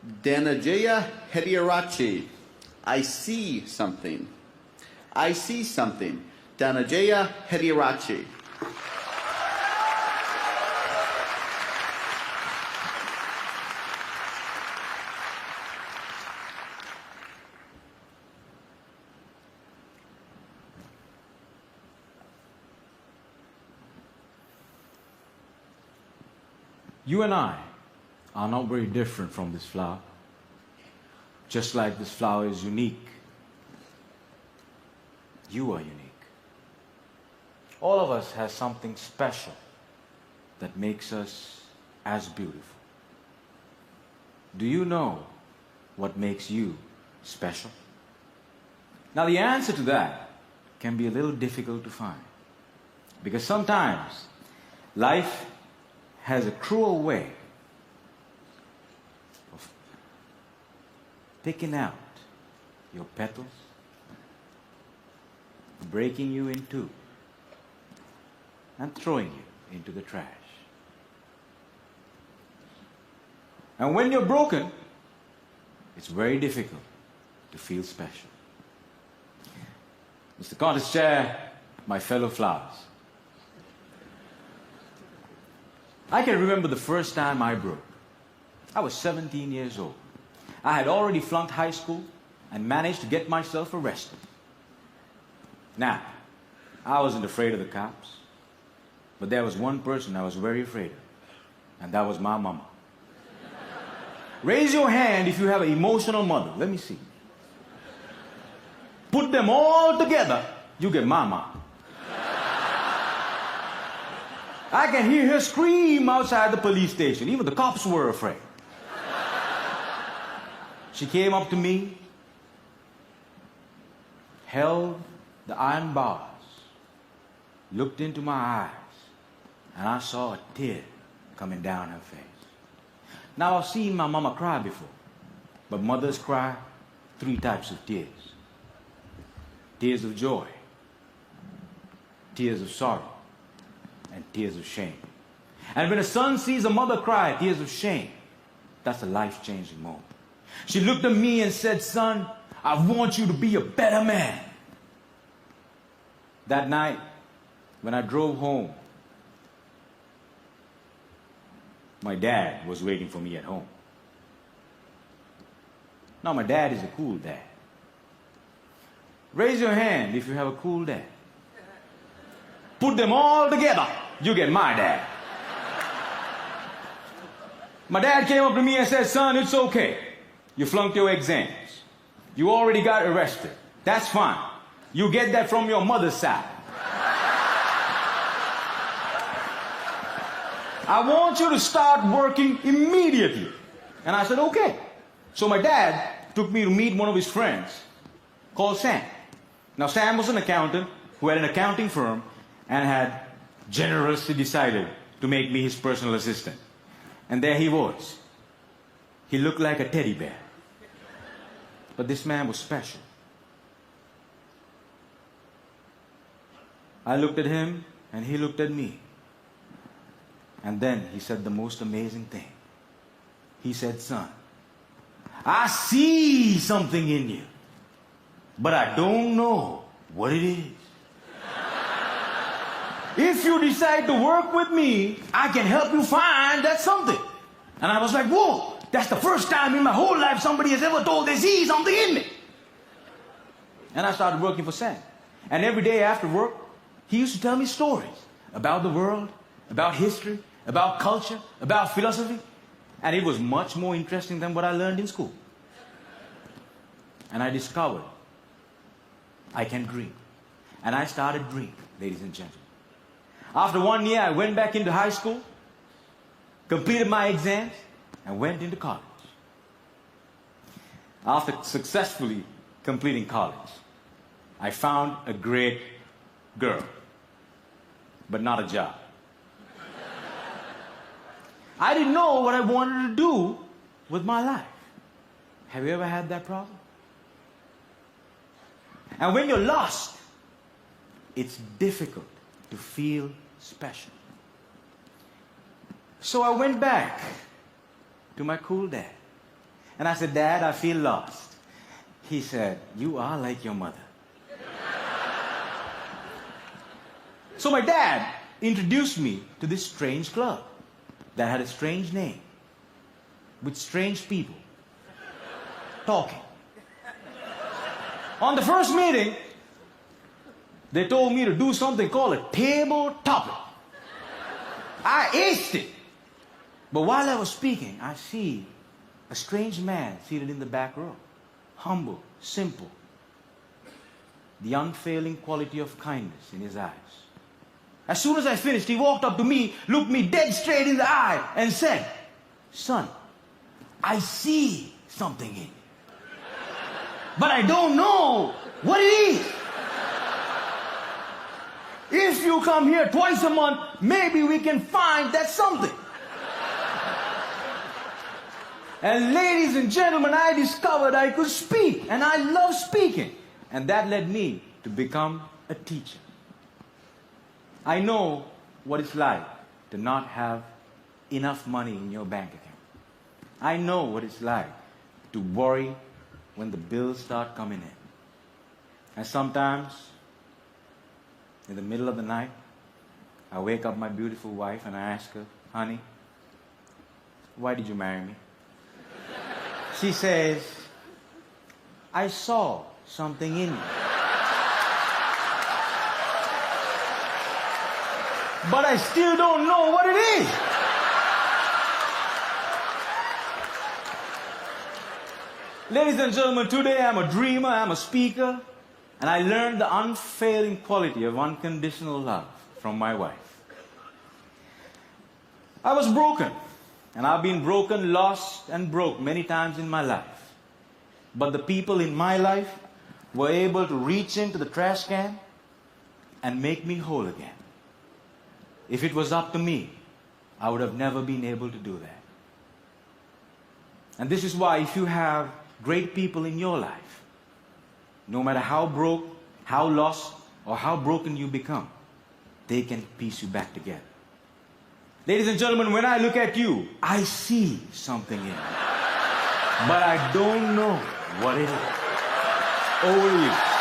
Dhananjaya Hediyarachi. I see something. I see something. Dhananjaya Hediyarachi. You and I are not very different from this flower. Just like this flower is unique, you are unique. All of us has something special that makes us as beautiful. Do you know what makes you special? Now the answer to that can be a little difficult to find, because sometimes life has a cruel way of picking out your petals, breaking you in two, and throwing you into the trash. And when you're broken, it's very difficult to feel special. Mr. Contest Chair, my fellow flowers, I can remember the first time I broke. I was 17 years old. I had already flunked high school and managed to get myself arrested. Now, I wasn't afraid of the cops, but there was one person I was very afraid of, and that was my mama. Raise your hand if you have an emotional mother. Let me see. Put them all together, you get mama. I can hear her scream outside the police station. Even the cops were afraid. She came up to me, held the iron bars, looked into my eyes, and I saw a tear coming down her face. Now, I've seen my mama cry before, but mothers cry 3 types of tears. Tears of joy, tears of sorrow, and tears of shame. And when a son sees a mother cry tears of shame, that's a life-changing moment. She looked at me and said, "Son, I want you to be a better man." That night, when I drove home, my dad was waiting for me at home. Now, my dad is a cool dad. Raise your hand if you have a cool dad. Put them all together, you get my dad. My dad came up to me and said, "Son, it's okay. You flunked your exams. You already got arrested. That's fine. You get that from your mother's side. I want you to start working immediately." And I said, "Okay." So my dad took me to meet one of his friends called Sam. Now, Sam was an accountant who had an accounting firm and had generously decided to make me his personal assistant. And there he was. He looked like a teddy bear. But this man was special. I looked at him and he looked at me. And then he said the most amazing thing. He said, "Son, I see something in you, but I don't know what it is. If you decide to work with me, I can help you find that something." And I was like, "Whoa, that's the first time in my whole life somebody has ever told they see something in me." And I started working for Sam. And every day after work, he used to tell me stories about the world, about history, about culture, about philosophy. And it was much more interesting than what I learned in school. And I discovered I can dream. And I started dreaming, ladies and gentlemen. After 1 year, I went back into high school, completed my exams, and went into college. After successfully completing college, I found a great girl, but not a job. I didn't know what I wanted to do with my life. Have you ever had that problem? And when you're lost, it's difficult to feel special. So I went back to my cool dad. And I said, Dad, I feel lost. He said, you are like your mother. So my dad introduced me to this strange club that had a strange name, with strange people talking. On the first meeting, they told me to do something called a table topic. I aced it. But while I was speaking, I see a strange man seated in the back row. Humble, simple. The unfailing quality of kindness in his eyes. As soon as I finished, he walked up to me, looked me dead straight in the eye, and said, son, I see something in you. But I don't know what it is. If you come here twice a month, maybe we can find that something. And ladies and gentlemen, I discovered I could speak, and I love speaking. And that led me to become a teacher. I know what it's like to not have enough money in your bank account. I know what it's like to worry when the bills start coming in. And sometimes, in the middle of the night, I wake up my beautiful wife and I ask her, honey, why did you marry me? She says, I saw something in you. But I still don't know what it is. Ladies and gentlemen, today I'm a dreamer, I'm a speaker, and I learned the unfailing quality of unconditional love from my wife. I was broken, and I've been broken, lost, and broke many times in my life. But the people in my life were able to reach into the trash can and make me whole again. If it was up to me, I would have never been able to do that. And this is why if you have great people in your life, no matter how broke, how lost, or how broken you become, they can piece you back together. Ladies and gentlemen, when I look at you, I see something in you. But I don't know what it is. Over to you.